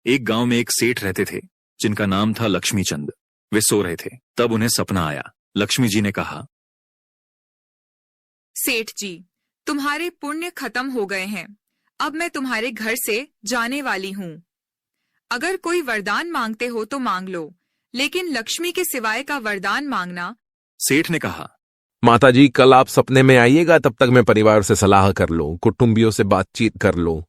एक गांव में एक सेठ रहते थे जिनका नाम था लक्ष्मीचंद। वे सो रहे थे, तब उन्हें सपना आया। लक्ष्मी जी ने कहा, सेठ जी, तुम्हारे पुण्य खत्म हो गए हैं। अब मैं तुम्हारे घर से जाने वाली हूँ। अगर कोई वरदान मांगते हो तो मांग लो, लेकिन लक्ष्मी के सिवाय का वरदान मांगना। सेठ ने कहा, माता जी, कल आप सपने में आइएगा, तब तक मैं परिवार से सलाह कर लूं, कुटुंबियों से बातचीत कर लूं।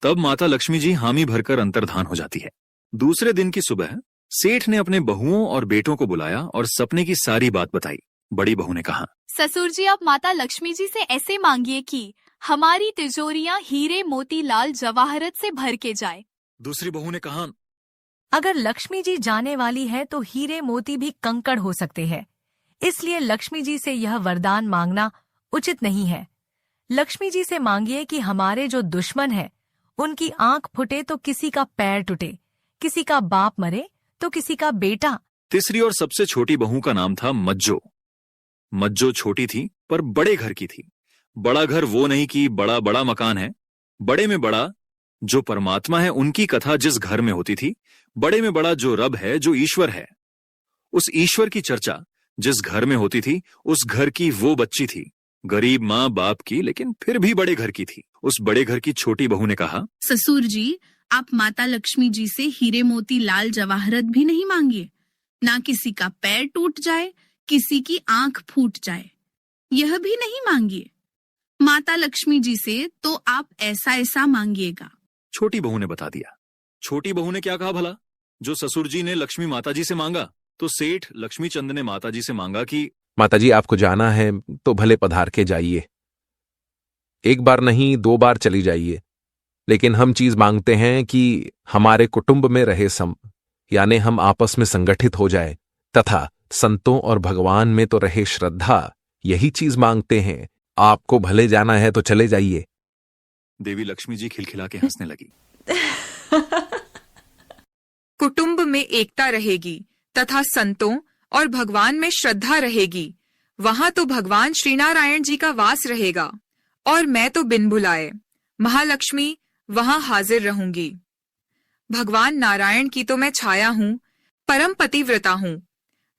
तब माता लक्ष्मी जी हामी भरकर अंतर्धान हो जाती है। दूसरे दिन की सुबह सेठ ने अपने बहुओं और बेटों को बुलाया और सपने की सारी बात बताई। बड़ी बहू ने कहा, ससुर जी, आप माता लक्ष्मी जी से ऐसे मांगिए कि हमारी तिजोरियां हीरे मोती लाल जवाहरत से भर के जाए। दूसरी बहू ने कहा, अगर लक्ष्मी जी जाने वाली है तो हीरे मोती भी कंकड़ हो सकते हैं, इसलिए लक्ष्मी जी से यह वरदान मांगना उचित नहीं है। लक्ष्मी जी से मांगिए कि हमारे जो दुश्मन है उनकी आंख फुटे तो किसी का पैर टूटे, किसी का बाप मरे तो किसी का बेटा। तीसरी और सबसे छोटी बहू का नाम था मज्जो। मज्जो छोटी थी पर बड़े घर की थी। बड़ा घर वो नहीं कि बड़ा बड़ा मकान है, बड़े में बड़ा जो परमात्मा है उनकी कथा जिस घर में होती थी, बड़े में बड़ा जो रब है, जो ईश्वर है, उस ईश्वर की चर्चा जिस घर में होती थी, उस घर की वो बच्ची थी। गरीब माँ बाप की, लेकिन फिर भी बड़े घर की थी। उस बड़े घर की छोटी बहू ने कहा, ससुर जी, आप माता लक्ष्मी जी से हीरे मोती लाल जवाहरत भी नहीं मांगिए। ना किसी का पैर टूट जाए, किसी की आंख फूट जाए, यह भी नहीं मांगिए। माता लक्ष्मी जी से तो आप ऐसा ऐसा मांगिएगा। छोटी बहू ने बता दिया। छोटी बहू ने क्या कहा भला? जो ससुर जी ने लक्ष्मी माता जी से मांगा, तो सेठ लक्ष्मीचंद ने माता जी से मांगा कि माता जी, आपको जाना है तो भले पधार के जाइए। एक बार नहीं 2 बार चली जाइए, लेकिन हम चीज मांगते हैं कि हमारे कुटुंब में रहे सम, यानी हम आपस में संगठित हो जाए, तथा संतों और भगवान में तो रहे श्रद्धा। यही चीज मांगते हैं। आपको भले जाना है तो चले जाइए। देवी लक्ष्मी जी खिलखिला के हंसने लगी। कुटुंब में एकता रहेगी तथा संतों और भगवान में श्रद्धा रहेगी। वहां तो भगवान श्री नारायण जी का वास रहेगा और मैं तो बिन बुलाए महालक्ष्मी वहां हाजिर रहूंगी। भगवान नारायण की तो मैं छाया हूँ, परम पतिव्रता हूँ।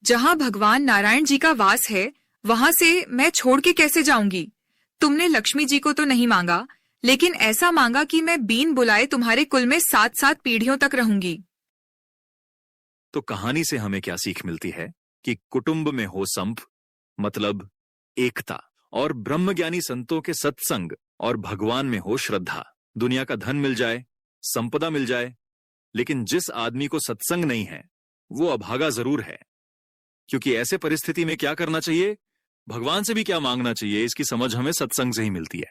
जहाँ भगवान नारायण जी का वास है, वहां से मैं छोड़ के कैसे जाऊंगी? तुमने लक्ष्मी जी को तो नहीं मांगा, लेकिन ऐसा मांगा कि मैं बिन बुलाए तुम्हारे कुल में 7-7 पीढ़ियों तक रहूंगी। तो कहानी से हमें क्या सीख मिलती है कि कुटुंब में हो संप, मतलब एकता, और ब्रह्मज्ञानी संतों के सत्संग, और भगवान में हो श्रद्धा। दुनिया का धन मिल जाए, संपदा मिल जाए, लेकिन जिस आदमी को सत्संग नहीं है वो अभागा जरूर है। क्योंकि ऐसे परिस्थिति में क्या करना चाहिए, भगवान से भी क्या मांगना चाहिए, इसकी समझ हमें सत्संग से ही मिलती है।